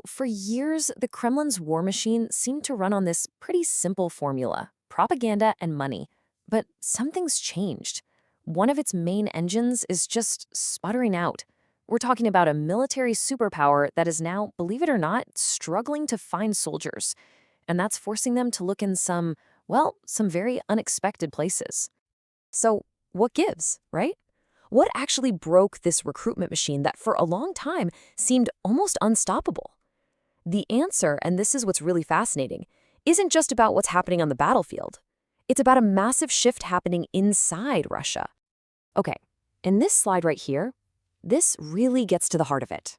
For years, the Kremlin's war machine seemed to run on this pretty simple formula: propaganda and money. But something's changed. One of its main engines is just sputtering out. We're talking about a military superpower that is now, believe it or not, struggling to find soldiers. And that's forcing them to look in some very unexpected places. So, what gives, right? What actually broke this recruitment machine that for a long time seemed almost unstoppable? The answer, and this is what's really fascinating, isn't just about what's happening on the battlefield. It's about a massive shift happening inside Russia. Okay, in this slide right here, this really gets to the heart of it.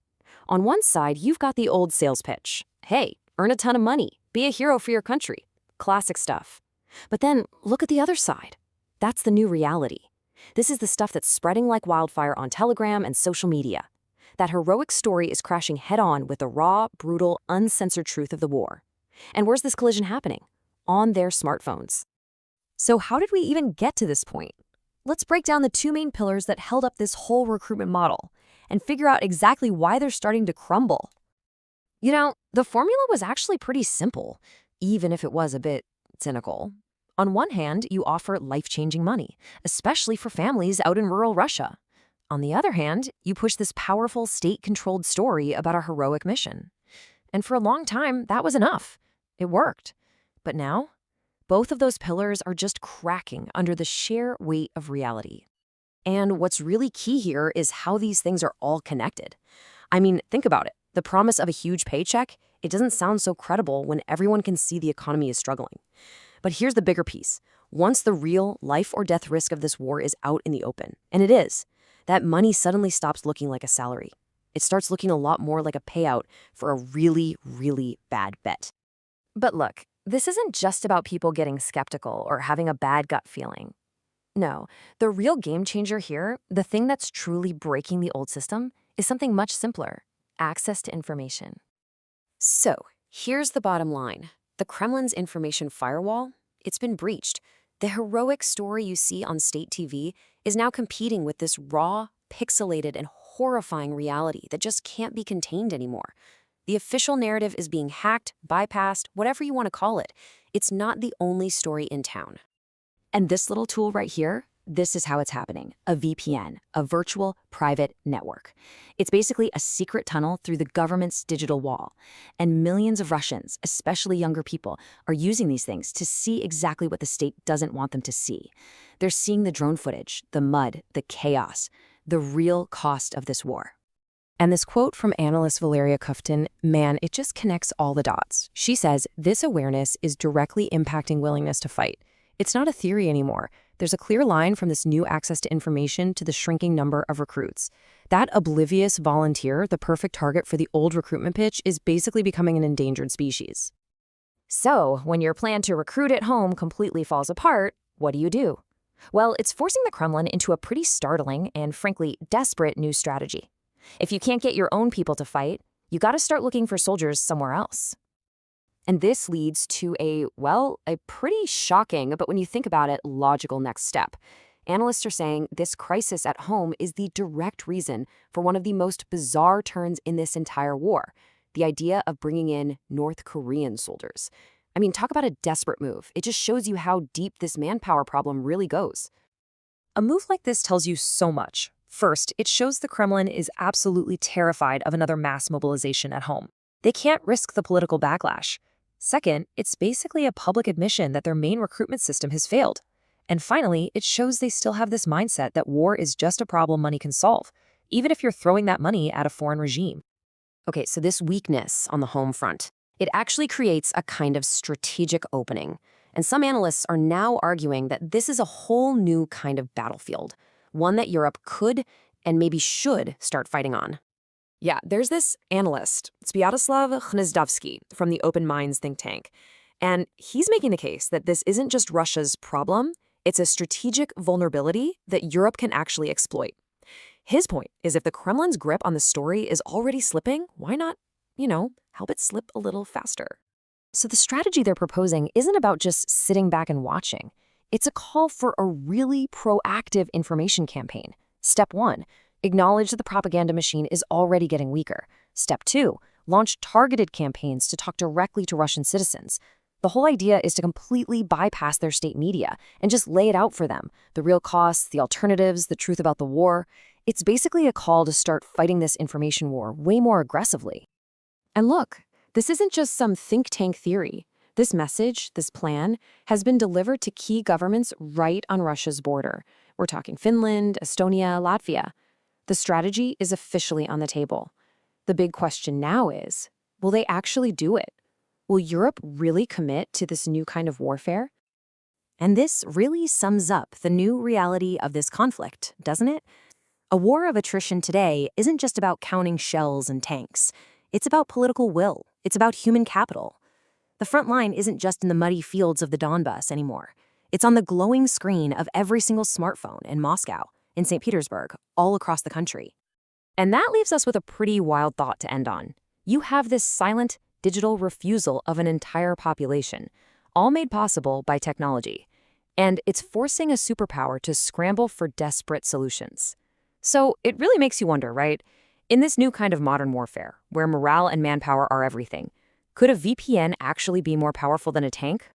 On one side, you've got the old sales pitch. Hey, earn a ton of money, be a hero for your country. Classic stuff. But then look at the other side. That's the new reality. This is the stuff that's spreading like wildfire on Telegram and social media. That heroic story is crashing head-on with the raw, brutal, uncensored truth of the war. And where's this collision happening? On their smartphones. So how did we even get to this point? Let's break down the two main pillars that held up this whole recruitment model and figure out exactly why they're starting to crumble. The formula was actually pretty simple, even if it was a bit cynical. On one hand, you offer life-changing money, especially for families out in rural Russia. On the other hand, you push this powerful state-controlled story about a heroic mission. And for a long time, that was enough. It worked. But now, both of those pillars are just cracking under the sheer weight of reality. And what's really key here is how these things are all connected. I mean, think about it. The promise of a huge paycheck, it doesn't sound so credible when everyone can see the economy is struggling. But here's the bigger piece. Once the real life or death risk of this war is out in the open, and it is, that money suddenly stops looking like a salary. It starts looking a lot more like a payout for a really, really bad bet. But look, this isn't just about people getting skeptical or having a bad gut feeling. No, the real game changer here, the thing that's truly breaking the old system, is something much simpler: access to information. So, here's the bottom line. The Kremlin's information firewall, it's been breached. The heroic story you see on state TV is now competing with this raw, pixelated, and horrifying reality that just can't be contained anymore. The official narrative is being hacked, bypassed, whatever you want to call it. It's not the only story in town. And this little tool right here, this is how it's happening: a VPN, a virtual private network. It's basically a secret tunnel through the government's digital wall. And millions of Russians, especially younger people, are using these things to see exactly what the state doesn't want them to see. They're seeing the drone footage, the mud, the chaos, the real cost of this war. And this quote from analyst Valeria Kovtun, man, it just connects all the dots. She says, this awareness is directly impacting willingness to fight. It's not a theory anymore. There's a clear line from this new access to information to the shrinking number of recruits. That oblivious volunteer, the perfect target for the old recruitment pitch, is basically becoming an endangered species. So, when your plan to recruit at home completely falls apart, what do? Well, it's forcing the Kremlin into a pretty startling and, frankly, desperate new strategy. If you can't get your own people to fight, you gotta start looking for soldiers somewhere else. And this leads to a pretty shocking, but when you think about it, logical next step. Analysts are saying this crisis at home is the direct reason for one of the most bizarre turns in this entire war: the idea of bringing in North Korean soldiers. I mean, talk about a desperate move. It just shows you how deep this manpower problem really goes. A move like this tells you so much. First, it shows the Kremlin is absolutely terrified of another mass mobilization at home. They can't risk the political backlash. Second, it's basically a public admission that their main recruitment system has failed. And finally, it shows they still have this mindset that war is just a problem money can solve, even if you're throwing that money at a foreign regime. Okay, so this weakness on the home front, it actually creates a kind of strategic opening. And some analysts are now arguing that this is a whole new kind of battlefield, one that Europe could and maybe should start fighting on. Yeah, there's this analyst, Sviatoslav Hnizdovskyi, from the Open Minds think tank. And he's making the case that this isn't just Russia's problem, it's a strategic vulnerability that Europe can actually exploit. His point is, if the Kremlin's grip on the story is already slipping, why not, help it slip a little faster? So the strategy they're proposing isn't about just sitting back and watching. It's a call for a really proactive information campaign. Step 1, acknowledge that the propaganda machine is already getting weaker. Step 2, launch targeted campaigns to talk directly to Russian citizens. The whole idea is to completely bypass their state media and just lay it out for them, the real costs, the alternatives, the truth about the war. It's basically a call to start fighting this information war way more aggressively. And look, this isn't just some think tank theory. This message, this plan, has been delivered to key governments right on Russia's border. We're talking Finland, Estonia, Latvia. The strategy is officially on the table. The big question now is, will they actually do it? Will Europe really commit to this new kind of warfare? And this really sums up the new reality of this conflict, doesn't it? A war of attrition today isn't just about counting shells and tanks. It's about political will. It's about human capital. The front line isn't just in the muddy fields of the Donbas anymore. It's on the glowing screen of every single smartphone in Moscow, in St. Petersburg, all across the country. And that leaves us with a pretty wild thought to end on. You have this silent, digital refusal of an entire population, all made possible by technology. And it's forcing a superpower to scramble for desperate solutions. So it really makes you wonder, right? In this new kind of modern warfare, where morale and manpower are everything, could a VPN actually be more powerful than a tank?